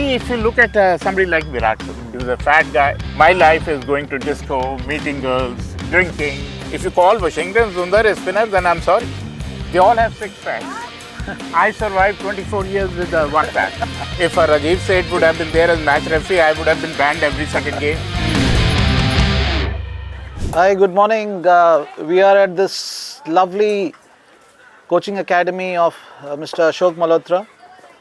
See, if you look at somebody like Virat Kohli, he was a fat guy. My life is going to disco, meeting girls, drinking. If you call Washington Sundar a spinner, then I'm sorry. They all have six packs. I survived 24 years with one pack. If Rajiv Seth would have been there as match referee, I would have been banned every second game. Hi, good morning. We are at this lovely coaching academy of Mr. Ashok Malhotra,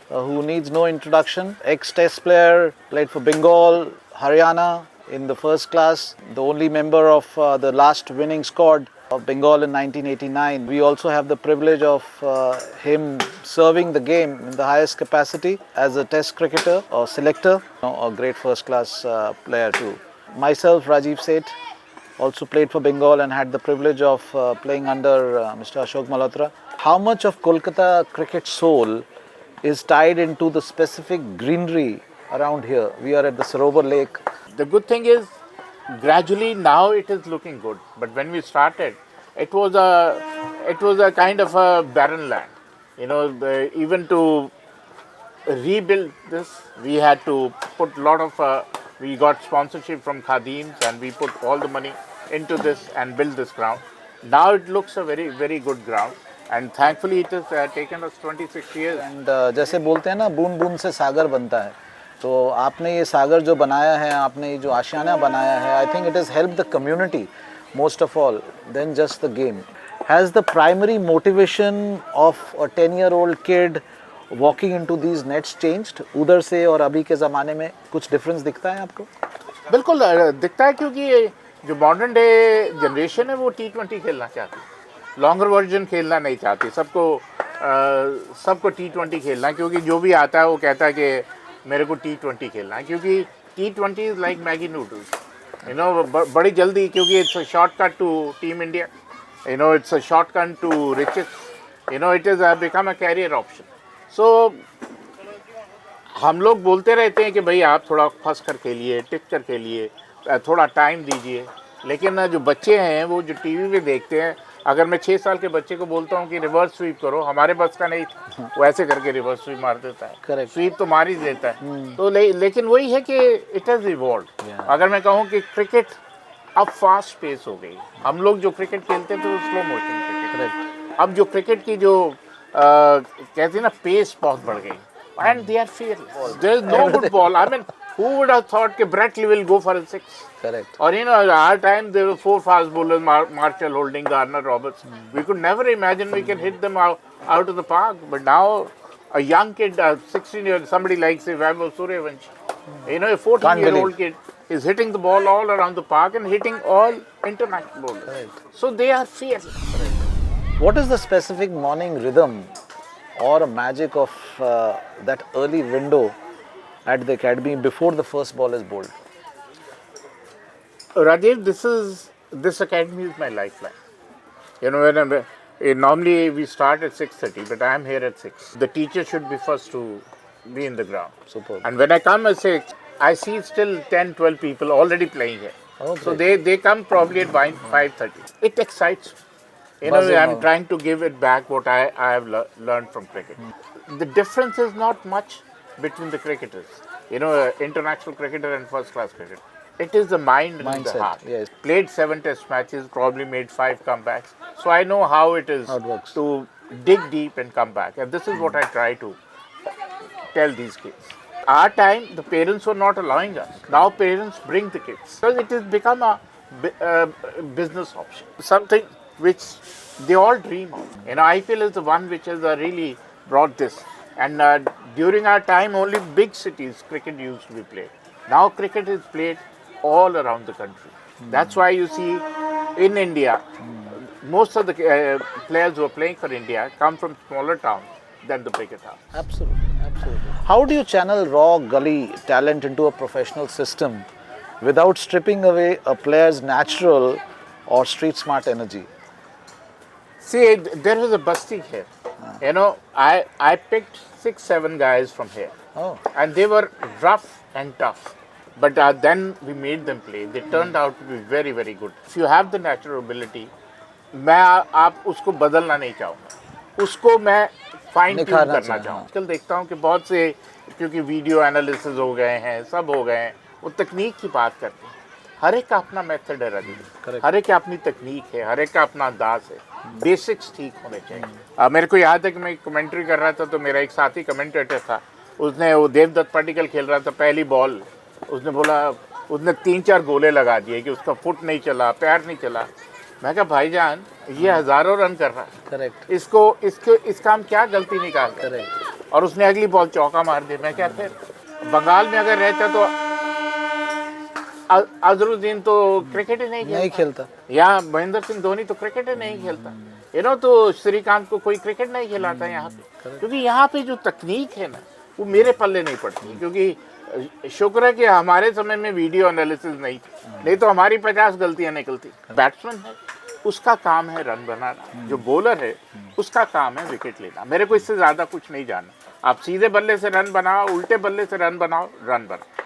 who needs no introduction. Ex-test player, played for Bengal, Haryana in the first class, the only member of the last winning squad of Bengal in 1989. We also have the privilege of him serving the game in the highest capacity as a test cricketer or selector, a great first class player too. Myself, Rajiv Seth, also played for Bengal and had the privilege of playing under Mr. Ashok Malhotra. How much of Kolkata cricket soul is tied into the specific greenery around here? We are at the Sarovar Lake. The good thing is, gradually now it is looking good. But when we started, it was a kind of a barren land. You know, even to rebuild this, we had to put a lot of. We got sponsorship from Khadims and we put all the money into this and build this ground. Now it looks a very, very good ground. And thankfully it has taken us 26 years. And जैसे बोलते हैं ना, बूंद बूंद से सागर बनता है. तो आपने ये सागर जो बनाया है, आपने ये जो आशियाना बनाया है, I think it has helped the community most of all than just the game. Has the primary motivation of a 10-year-old kid walking into these nets changed? उधर से और अभी के ज़माने में कुछ difference दिखता है आपको? बिल्कुल दिखता है, क्योंकि जो मॉडर्न डे जनरेशन है वो T20 खेलना चाहती है, लॉन्गर वर्जन खेलना नहीं चाहती. सबको T20 खेलना, क्योंकि जो भी आता है वो कहता है कि मेरे को T20 खेलना है, क्योंकि T20 is like Maggi noodles. You know, बड़ी जल्दी, क्योंकि it's a shortcut to team India. You know, it's a shortcut to riches. You know, it is become a career option. So हम लोग बोलते रहते हैं कि भाई आप थोड़ा फंस कर खेलिए, टिक कर खेलिए, थोड़ा टाइम दीजिए. लेकिन जो बच्चे हैं वो जो टीवी पे देखते हैं, अगर मैं 6 साल के बच्चे को बोलता हूँ कि रिवर्स स्वीप करो, हमारे बस का नहीं था, वो ऐसे करके रिवर्स स्वीप मार देता है. Correct. स्वीप तो मार ही देता है. तो लेकिन वही है कि इट हैज़ इवॉल्व्ड. अगर मैं कहूँ कि क्रिकेट अब फास्ट पेस हो गई. हम लोग जो क्रिकेट खेलते थे वो स्लो मोशन क्रिकेट. अब जो क्रिकेट की जो कहते हैं ना, पेस बहुत बढ़ गई. And they are fearless. There is no good ball. I mean, who would have thought that Brett Lee will go for a 6? Correct. Or, you know, at our time there were 4 fast bowlers: Marshall, Holding, Garner, Roberts. We could never imagine we can hit them out of the park. But now, a young kid, 16-year-old, somebody like say Vaibhav Suryavanshi, you know, a 14-year-old kid is hitting the ball all around the park and hitting all international bowlers. Correct. So they are fearless. Correct. What is the specific morning rhythm or a magic of that early window at the academy before the first ball is bowled? Rajiv, this academy is my lifeline. You know, normally we start at 6:30, but I am here at 6. The teacher should be first to be in the ground. Superb. And when I come at 6, I see still 10, 12 people already playing here. Oh, so they come probably at 5:30. It excites me. You know, I'm trying to give it back what I have learned from cricket. The difference is not much between the cricketers. You know, international cricketer and first class cricketer. It is the mind and the heart. Yes. Played 7 test matches, probably made 5 comebacks. So I know how it is to dig deep and come back. And this is what I try to tell these kids. Our time, the parents were not allowing us. Now parents bring the kids. So it has become a business option. Something which they all dream of. You know, IPL is the one which has really brought this. And during our time, only big cities cricket used to be played. Now cricket is played all around the country. That's why you see in India, most of the players who are playing for India come from smaller towns than the bigger towns. Absolutely, absolutely. How do you channel raw gully talent into a professional system without stripping away a player's natural or street smart energy? See, there was a busting here. You know, I picked 6-7 guys from here. Oh. And they were rough and tough. But then we made them play. They turned out to be very, very good. If you have the natural ability, मैं आप उसको बदलना नहीं चाहूँगा. उसको मैं fine tune निखारना करना चाहिए, चाहूँ। हाँ। आजकल देखता हूँ कि बहुत से, क्योंकि वीडियो एनालिसिस हो गए हैं, सब हो गए हैं, वो तकनीक की बात करते हैं। हर एक का अपना मेथड है राजीव, Correct. हर एक की अपनी तकनीक है, हर एक का अपना अंदाज है। बेसिक्स ठीक होने चाहिए। मेरे को याद है कि मैं कमेंट्री कर रहा था, तो मेरा एक साथी कमेंटेटर था, उसने, वो देवदत्त पाटिकल खेल रहा था, पहली बॉल उसने बोला, उसने 3-4 गोले लगा दिए कि उसका फुट नहीं चला, पैर नहीं चला। मैं कहा भाईजान, ये हज़ारों रन कर रहा है, करेक्ट, इसका हम क्या गलती निकाल रहे हैं? करेक्ट। और उसने अगली बॉल चौका मार दिया। मैं क्या, फिर बंगाल में अगर रहता तो अजरुद्दीन तो क्रिकेट ही नहीं खेलता, या महेंद्र सिंह धोनी तो क्रिकेट ही नहीं खेलता, तो श्रीकांत को कोई क्रिकेट नहीं खिलाता यहाँ पे, क्योंकि यहाँ पे जो तकनीक है ना, वो मेरे पल्ले नहीं पड़ती। क्योंकि शुक्र है कि हमारे समय में वीडियो एनालिसिस नहीं थी, नहीं तो हमारी 50 गलतियां निकलती। बैट्समैन है, उसका काम है रन बनाना, जो बॉलर है उसका काम है विकेट लेना। मेरे को इससे ज़्यादा कुछ नहीं जानना। आप सीधे बल्ले से रन बनाओ, उल्टे बल्ले से रन बनाओ, रन बनाओ।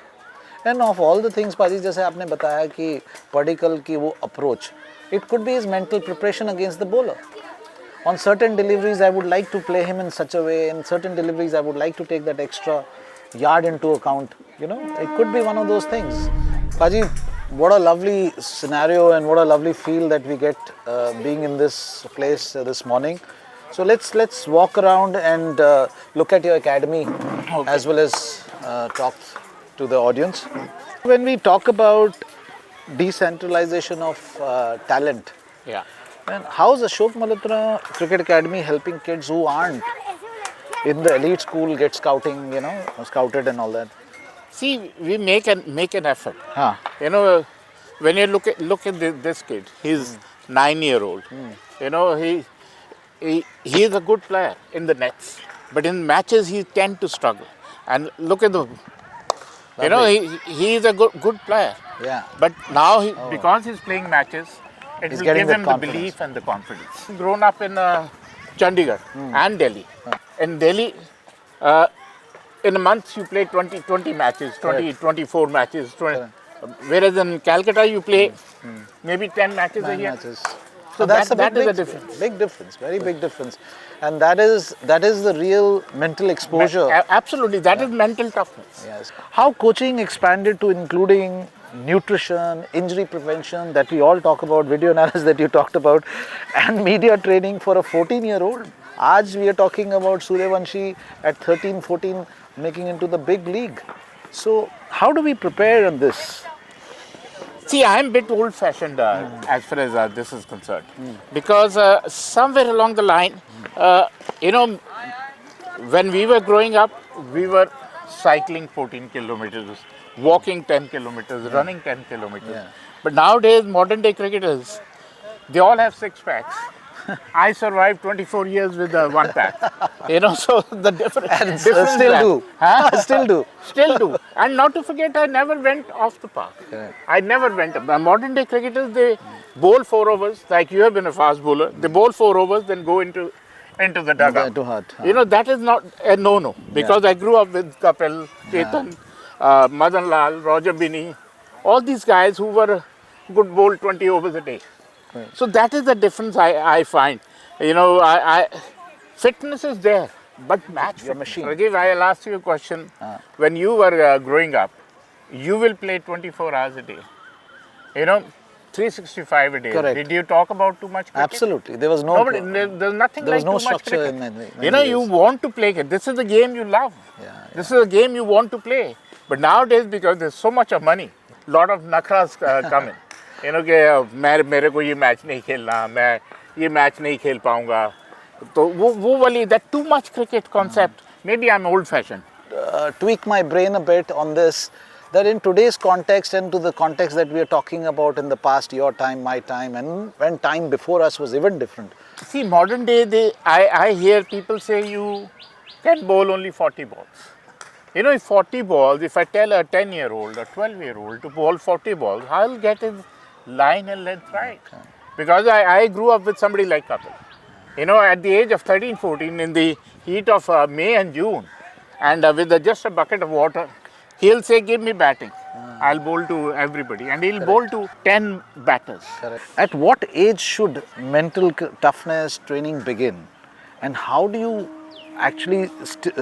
End of all the things पाजी, जैसे आपने बताया कि पडिक्कल की वो approach, it could be his mental preparation against the bowler. On certain deliveries, I would like to play him in such a way. In certain deliveries, I would like to take that extra yard into account. It could be one of those things. Paji, what a lovely scenario and what a lovely feel that we get being in this place this morning. So let's walk around and look at your academy, as well as talk to the audience. When we talk about decentralization of talent, Yeah. and how's Ashok Malhotra Cricket Academy helping kids who aren't in the elite school get scouted and all that? See, we make an effort. Huh. When you look at this kid, he's 9-year-old. He is a good player in the nets, but in matches he tend to struggle. And look at he is a good player. Yeah. But now because he's playing matches, it He's will getting give that him the confidence. belief and the confidence. He's grown up in Chandigarh and Delhi. In Delhi, in a month you play 20 matches, 24 matches. Whereas in Calcutta you play maybe 10 matches a 9 year. matches. So that's that is big a difference. Big difference, very big difference. And that is the real mental exposure. Absolutely, that is mental toughness. Yes. How coaching expanded to including nutrition, injury prevention that we all talk about, video analysis that you talked about, and media training for a 14-year-old. Aaj we are talking about Suryavanshi at 13, 14 making into the big league. So how do we prepare on this? See, I'm a bit old-fashioned as far as this is concerned, because somewhere along the line, when we were growing up, we were cycling 14 kilometers, walking 10 kilometers, running 10 kilometers. Yeah. But nowadays, modern day cricketers, they all have 6 packs. I survived 24 years with one pack. So the difference. Still do. Huh? Still do. Still do. And not to forget, I never went off the park. Correct. I never went. The modern day cricketers, they bowl 4 overs, like you have been a fast bowler. They bowl 4 overs, then go into the dugout. Too hard. That is not a no-no. Because I grew up with Kapil, Chetan, Madan Lal, Roger Binny, all these guys who were good bowl 20 overs a day. Right. So that is the difference I find. Fitness is there, but match Your fitness. machine. Rajiv, I'll ask you a question. When you were growing up, you will play 24 hours a day. 365 a day. Correct. Did you talk about too much cricket? Absolutely. There was no. There's nothing There was like no too much structure cricket. in many You ways. want to play it. This is the game you love. This is a game you want to play. But nowadays, because there's so much of money, lot of nakras come in. कि मेरे को ये match नहीं खेलना, मैं ये match नहीं खेल पाऊंगा, तो वो वाली that too much cricket concept. Maybe I'm old fashioned. Tweak my brain a bit on this, that in today's context and to the context that we are talking about in the past, your time, my time, and when time before us was even different. See, modern day, I hear people say you can bowl only 40 balls. If 40 balls, if I tell a 10-year-old or 12-year-old to bowl 40 balls, I'll get his line and length right. Because I grew up with somebody like Kapil. At the age of 13, 14, in the heat of May and June, and with just a bucket of water, he'll say, give me batting. I'll bowl to everybody. And he'll bowl to 10 batters. Correct. At what age should mental toughness training begin? And how do you actually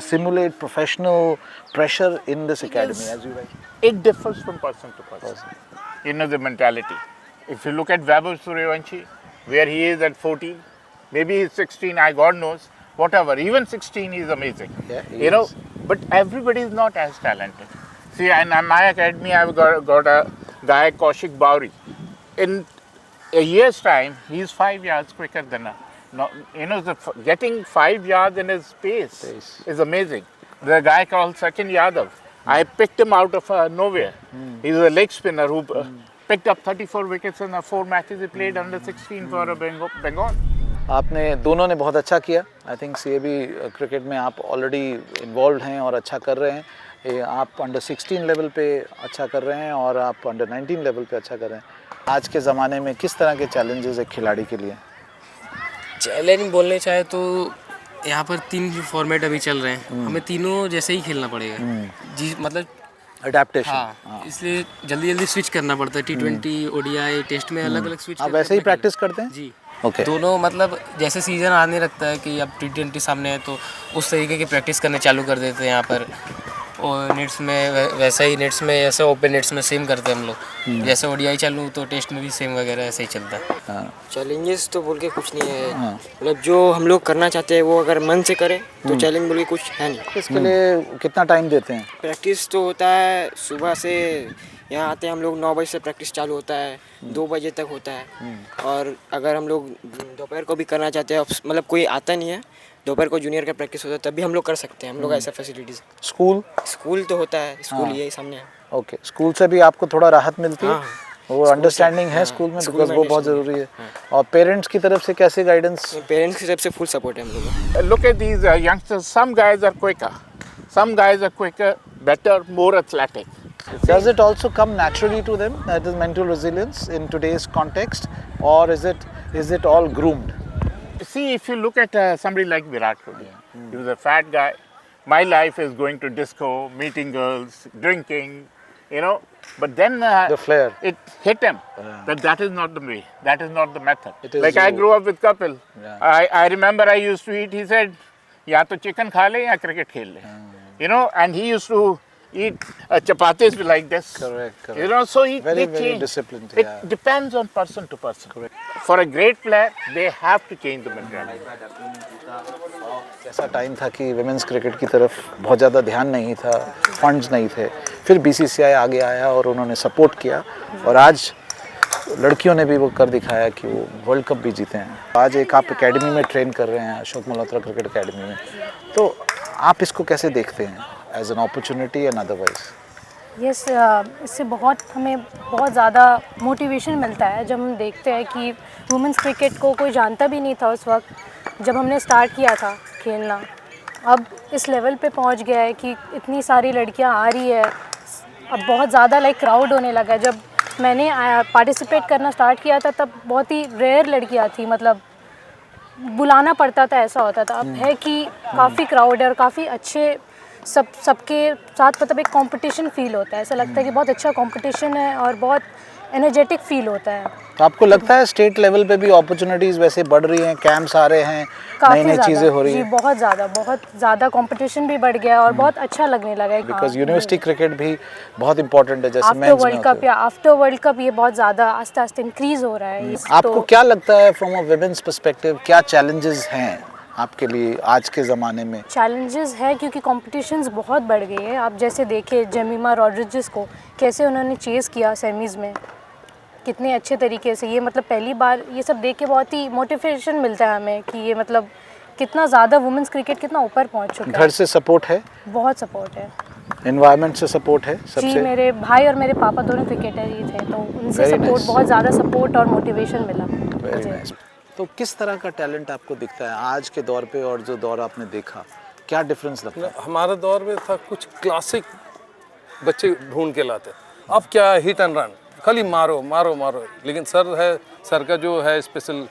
simulate professional pressure in this academy, as you write? It differs from person to person. You know, the mentality. If you look at Vaibhav Suryavanshi, where he is at 14, maybe he's 16, God knows, whatever. Even 16, he's amazing. Yeah, he you know, is. but everybody is not as talented. See, in my academy, I've got a guy, Kaushik Bauri. In a year's time, he's 5 yards quicker than a. No, you know, getting 5 yards in his pace is amazing. The guy called Sachin Yadav, I picked him out of nowhere. He's a leg spinner who picked up 34 wickets in the 4 matches he played under 16 for Bengal. आपने दोनों ने बहुत अच्छा किया. I think CAB cricket में आप already involve हैं और अच्छा कर रहे हैं. आप अंडर 16 लेवल पे अच्छा कर रहे हैं और आप अंडर 19 लेवल पे अच्छा कर रहे हैं. आज के ज़माने में किस तरह के चैलेंजेस एक खिलाड़ी के लिए? चैलेंज बोलने चाहे तो यहाँ पर 3 फॉर्मेट अभी चल रहे हैं. हमें तीनों जैसे ही खेलना पड़ेगा. जी, मतलब अडेप्टेशन. हाँ, इसलिए जल्दी जल्दी स्विच करना पड़ता है. T20, ODI, टेस्ट में अलग अलग स्विच. आप वैसे ही प्रैक्टिस करते हैं? जी. ओके. दोनों, मतलब जैसे सीज़न आने लगता है कि अब T20 सामने है तो उस तरीके की प्रैक्टिस करने चालू कर देते हैं यहाँ पर. और नेट्स में वैसा ही, नेट्स में ऐसे ओपन नेट्स में सेम करते हैं हम लोग. जैसे ODI चालू तो टेस्ट में भी सेम वगैरह ऐसे ही चलता है. चैलेंजेस तो बोल के कुछ नहीं है. मतलब जो हम लोग करना चाहते हैं वो अगर मन से करें तो चैलेंज बोल के कुछ है नहीं. इसके लिए कितना टाइम देते हैं? प्रैक्टिस तो होता है सुबह से, यहाँ आते हैं हम लोग 9 बजे से प्रैक्टिस चालू होता है, 2 बजे तक होता है. और अगर हम लोग दोपहर को भी करना चाहते हैं, मतलब कोई आता नहीं है, दोपहर को जूनियर का प्रैक्टिस होता है तभी हम लोग कर सकते हैं. हम लोग ऐसा फैसिलिटीज़. स्कूल तो होता है, स्कूल यही सामने है. ओके. स्कूल से भी आपको थोड़ा राहत मिलती है? वो अंडरस्टैंडिंग है स्कूल में, बिकॉज वो बहुत ज़रूरी है. और पेरेंट्स की तरफ से कैसे गाइडेंस? पेरेंट्स की तरफ से फुल सपोर्ट है हम लोग. Look at these youngsters. Some guys are quicker. Some guys are quicker, better, more athletic. Does it also come naturally to them, that is mental resilience in today's context, or is it all groomed? See, if you look at somebody like Virat Kohli, he was a fat guy. My life is going to disco, meeting girls, drinking, you know. But then The flair. it hit him that is not the way, that is not the method. It is Like I grew up with Kapil. Yeah. I remember I used to eat, he said, या तो chicken खा ले या cricket खेल ले. You know, and he used to eat chapatis like this. Correct. You know, so he Very changed. disciplined. It Yeah. depends on person to person. Correct. For a great player, they have to change the mentality. ऐसा time था कि women's cricket की तरफ बहुत ज़्यादा ध्यान नहीं था, फंड्स नहीं थे. फिर BCCI आगे आया और उन्होंने सपोर्ट किया और आज लड़कियों ने भी वो कर दिखाया कि वो वर्ल्ड कप भी जीते हैं. आज एक आप एकेडमी में ट्रेन कर रहे हैं, अशोक मल्होत्रा क्रिकेट एकेडमी में, तो आप इसको कैसे देखते हैं, as an opportunity and otherwise? Yes, इससे हमें बहुत ज़्यादा मोटिवेशन मिलता है जब हम देखते हैं कि वुमेंस क्रिकेट को कोई जानता भी नहीं था उस वक्त जब हमने स्टार्ट किया था खेलना. अब इस लेवल पे पहुंच गया है कि इतनी सारी लड़कियां आ रही है. अब बहुत ज़्यादा क्राउड होने लगा है. जब मैंने पार्टिसिपेट करना स्टार्ट किया था तब बहुत ही रेयर लड़कियां थी, मतलब बुलाना पड़ता था, ऐसा होता था. अब है कि काफ़ी क्राउड है और काफ़ी अच्छे सबके साथ, मतलब एक कंपटीशन फील होता है. ऐसा लगता है कि बहुत अच्छा कंपटीशन है और बहुत एनर्जेटिक फील होता है. तो आपको लगता है स्टेट लेवल पे भी अपॉर्चुनिटीज़ वैसे बढ़ रही हैं, कैंप्स आ रहे हैं, नई नई चीज़ें हो रही जी, हैं? बहुत ज़्यादा कंपटीशन भी बढ़ गया और बहुत अच्छा लगने लगा है. बिकॉज यूनिवर्सिटी क्रिकेट भी बहुत इंपॉर्टेंट है, जैसे आफ्टर वर्ल्ड कप या आफ्टर वर्ल्ड कप ये बहुत ज़्यादा आस्ते आस्ते इंक्रीज हो रहा है. आपको क्या लगता है फ्रॉम अ वुमेन्स पर्सपेक्टिव, क्या चैलेंजेस हैं आपके लिए आज के ज़माने में? चैलेंजेस है क्योंकि कॉम्पिटिशन्स बहुत बढ़ गई है. आप जैसे देखिए जेमिमा रॉड्रिगेज को कैसे उन्होंने चेस किया सेमीज़ में, कितने अच्छे तरीके से. ये मतलब पहली बार ये सब देख के बहुत ही मोटिवेशन मिलता है हमें कि ये मतलब कितना ज़्यादा वुमेंस क्रिकेट कितना ऊपर पहुंच चुका है. घर से सपोर्ट है? बहुत सपोर्ट है. एनवायरनमेंट से सपोर्ट है जी, सबसे? मेरे भाई और मेरे पापा दोनों क्रिकेटर ही थे तो उनसे Very सपोर्ट nice. बहुत ज़्यादा सपोर्ट और मोटिवेशन मिला. Very nice. तो किस तरह का टैलेंट आपको दिखता है आज के दौर पे और जो दौर आपने देखा, क्या डिफरेंस लगता है? हमारे दौर में था कुछ क्लासिक बच्चे ढूंढ के लाते. अब क्या हिट एंड रन, खाली मारो मारो मारो. लेकिन सर का जो है स्पेशल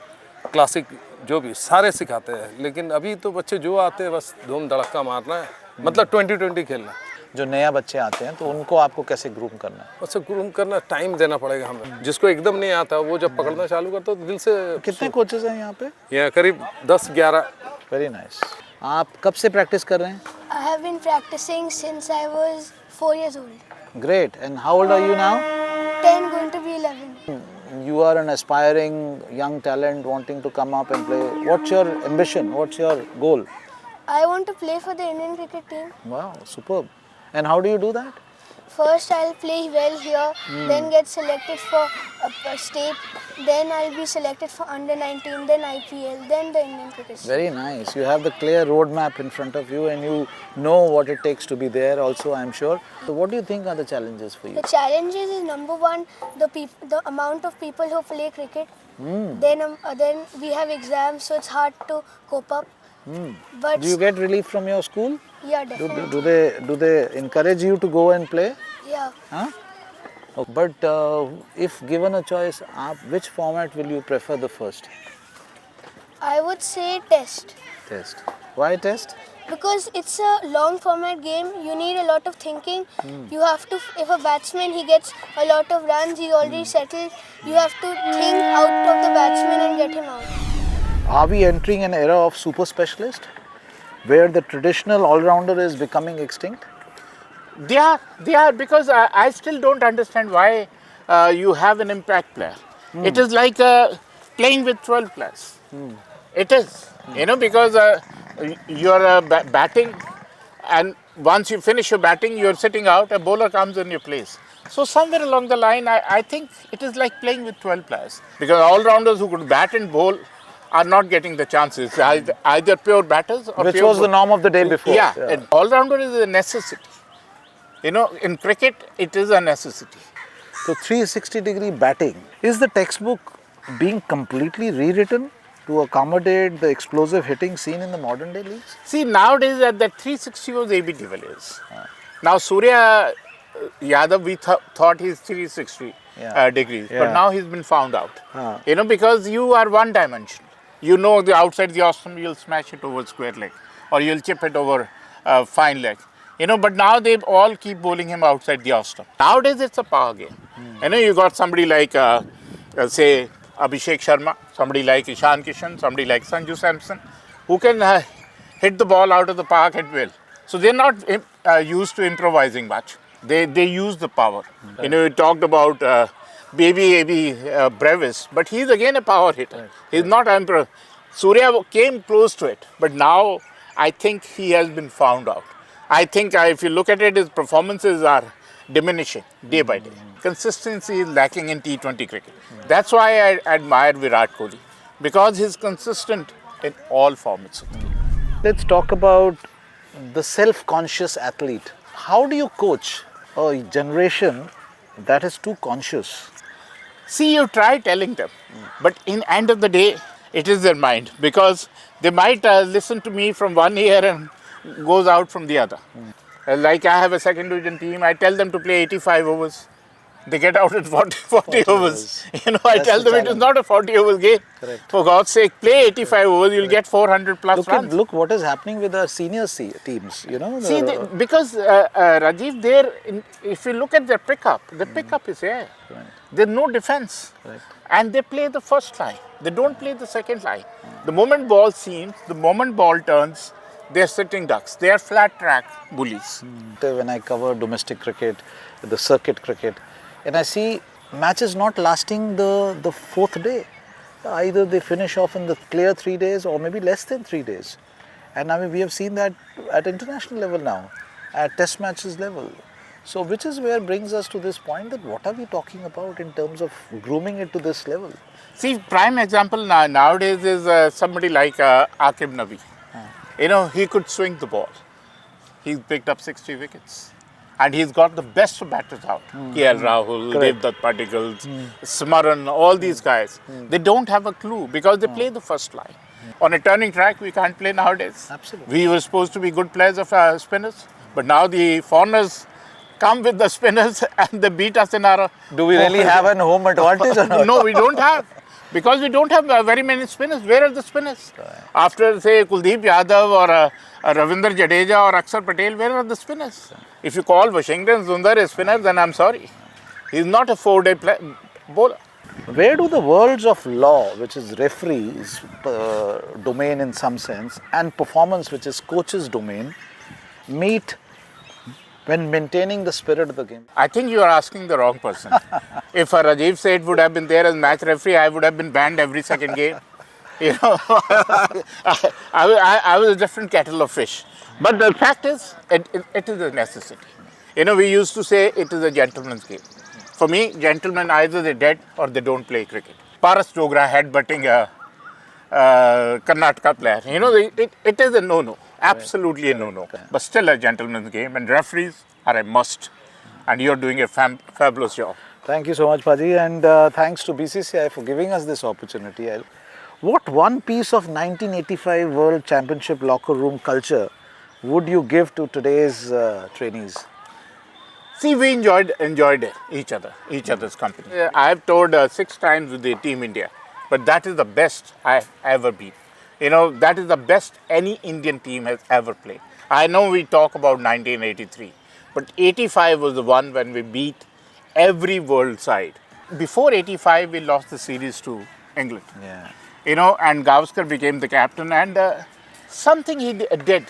क्लासिक जो भी सारे सिखाते हैं. लेकिन अभी तो बच्चे जो आते हैं बस धूम धड़क्का मारना है, मतलब 20-20 खेलना. जो नया बच्चे आते हैं तो उनको आपको कैसे ग्रूम करना है? उससे ग्रूम करना, टाइम देना पड़ेगा हमें. जिसको एकदम नहीं आता वो जब पकड़ना चालू करता तो दिल से. कितने कोचेस हैं यहाँ पे? यहाँ करीब 10-11. Very nice. आप कब से प्रैक्टिस कर रहे हैं? I have been practicing since I was 4 years old. Great. And how old are you now? 10 going to be 11. You are an aspiring young talent wanting to come up and play. What's your ambition? What's your goal? I want to play for the Indian cricket team. Wow, superb. And how do you do that? First I'll play well here, then get selected for a state, then I'll be selected for under 19, then IPL, then the Indian cricket team. Very nice. You have the clear roadmap in front of you and you know what it takes to be there also, I'm sure. So what do you think are the challenges for you? The challenges is number one, the amount of people who play cricket. Then we have exams, so it's hard to cope up. But Do you get relief from your school? yeah, definitely. Do they encourage you to go and play? Yeah. Huh? Okay. But if given a choice, which format will you prefer the first? I would say test. Test. Why test? Because it's a long format game, you need a lot of thinking. You have to, if a batsman he gets a lot of runs, he's already settled, you have to think out of the batsman and get him out. Are we entering an era of super specialist where the traditional all-rounder is becoming extinct? They are because I still don't understand why you have an impact player. It is like playing with 12 players. It is, because you're batting, and once you finish your batting, you're sitting out, a bowler comes in your place. So somewhere along the line, I think it is like playing with 12 players. Because all-rounders who could bat and bowl are not getting the chances, either pure batters or Which pure was the norm of the day before. Yeah, an all-rounder is a necessity. In cricket, it is a necessity. So 360-degree batting. Is the textbook being completely rewritten to accommodate the explosive hitting seen in the modern day leagues? See, nowadays that 360 was AB de Villiers. Now Surya Yadav, we thought he's 360 degrees, but now he's been found out. Because you are one-dimensional. The outside the off-stump, you'll smash it over square leg, or you'll chip it over fine leg. But now they all keep bowling him outside the off-stump. Nowadays it's a power game. You got somebody like, say, Abhishek Sharma, somebody like Ishan Kishan, somebody like Sanju Samson, who can hit the ball out of the park at will. So they're not used to improvising much. They use the power. We talked about Baby Brevis, but he's again a power hitter. He's not Surya came close to it, but now I think he has been found out. I think if you look at it, his performances are diminishing day by day. Consistency is lacking in T20 cricket. That's why I admire Virat Kohli, because he's consistent in all formats. Let's talk about the self-conscious athlete. How do you coach a generation that is too conscious? See, you try telling them, but in end of the day, it is their mind, because they might listen to me from one ear and goes out from the other. Like I have a second division team, I tell them to play 85 overs. They get out at 40 overs. I tell them it is not a 40 overs game. Correct. For God's sake, play 85 overs, you'll get 400 plus runs. Look what is happening with our senior teams, See, because Rajiv, if you look at their pickup, the pickup is here. Right. There's no defense. Correct. And they play the first line. They don't play the second line. The moment ball seams, the moment ball turns, they're sitting ducks. They are flat track bullies. When I cover domestic cricket, the circuit cricket, and I see matches not lasting the fourth day. Either they finish off in the clear 3 days or maybe less than 3 days. And we have seen that at international level now, at test matches level. So which is where brings us to this point that what are we talking about in terms of grooming it to this level? See, prime example nowadays is somebody like Aqib Nabi. He could swing the ball. He's picked up 60 wickets. And he's got the best of batters out. KL Rahul, Devdutt Padikkal, Smaran, all these guys. They don't have a clue because they play the first line. On a turning track, we can't play nowadays. Absolutely. We were supposed to be good players of spinners. But now the foreigners come with the spinners and they beat us in our... Do we really have an home advantage or not? No, we don't have. Because we don't have very many spinners. Where are the spinners? Right. After, say, Kuldeep Yadav or Ravindra Jadeja or Akshar Patel, where are the spinners? Right. If you call Washington Sundar a spinner, then I'm sorry. He's not a 4-day bowler. Where do the worlds of law, which is referees domain in some sense, and performance, which is coach's domain, meet when maintaining the spirit of the game? I think you are asking the wrong person. If a Rajiv Seth would have been there as match referee, I would have been banned every second game. You know, I was a different kettle of fish. But the fact is, it is a necessity. You know, we used to say it is a gentleman's game. For me, gentlemen, either they're dead or they don't play cricket. Paras Dogra headbutting a Karnataka player. You know, it is a no-no. Absolutely a no-no. But still a gentleman's game, and referees are a must. And you're doing a fabulous job. Thank you so much, Paji, and thanks to BCCI for giving us this opportunity. What one piece of 1985 World Championship locker room culture would you give to today's trainees? See, we enjoyed each other's company. I've toured 6 times with the Team India, but that is the best I've ever been. You know, that is the best any Indian team has ever played. I know we talk about 1983, but 85 was the one when we beat every world side. Before 85, we lost the series to England. Yeah. You know, and Gavaskar became the captain, and something he did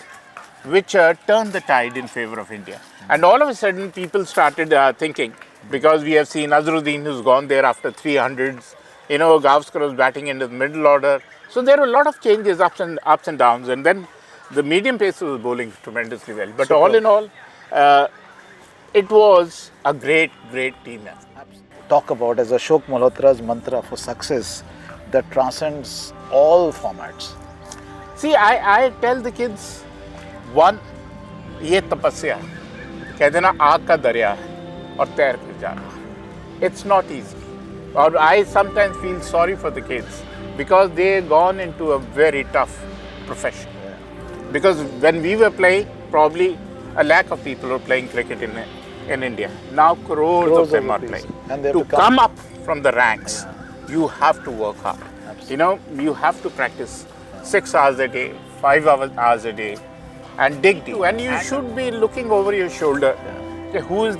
which turned the tide in favor of India. And all of a sudden, people started thinking, because we have seen Azharuddin, who's gone there after 300s, you know, Gavaskar was batting in the middle order. So there were a lot of changes, ups and downs, and then the medium pacer was bowling tremendously well. But all in all, it was a great team effort. Talk about as Ashok Malhotra's mantra for success that transcends all formats. See, I tell the kids, one, ये तपस्या है, कहते ना आग का दरिया है और तैर कर जाना. It's not easy. Or I sometimes feel sorry for the kids because they gone into a very tough profession. Because when we were playing, probably a lakh of people were playing cricket in India. Now crores of them are playing. And they have to to come up from the ranks, you have to work hard. Absolutely. You know, you have to practice 6 hours a day, 5 hours a day, and dig deep. And you should be looking over your shoulder. Okay, who is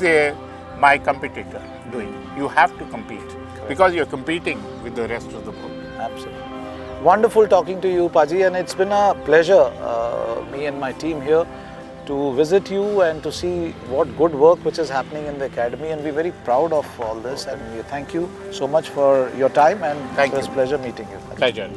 my competitor doing? You have to compete because you're competing with the rest of the world. Absolutely. Wonderful talking to you, Paji, and it's been a pleasure, me and my team here, to visit you and to see what good work which is happening in the academy, and we're very proud of all this, and we thank you so much for your time, and it was a pleasure meeting you. Pleasure.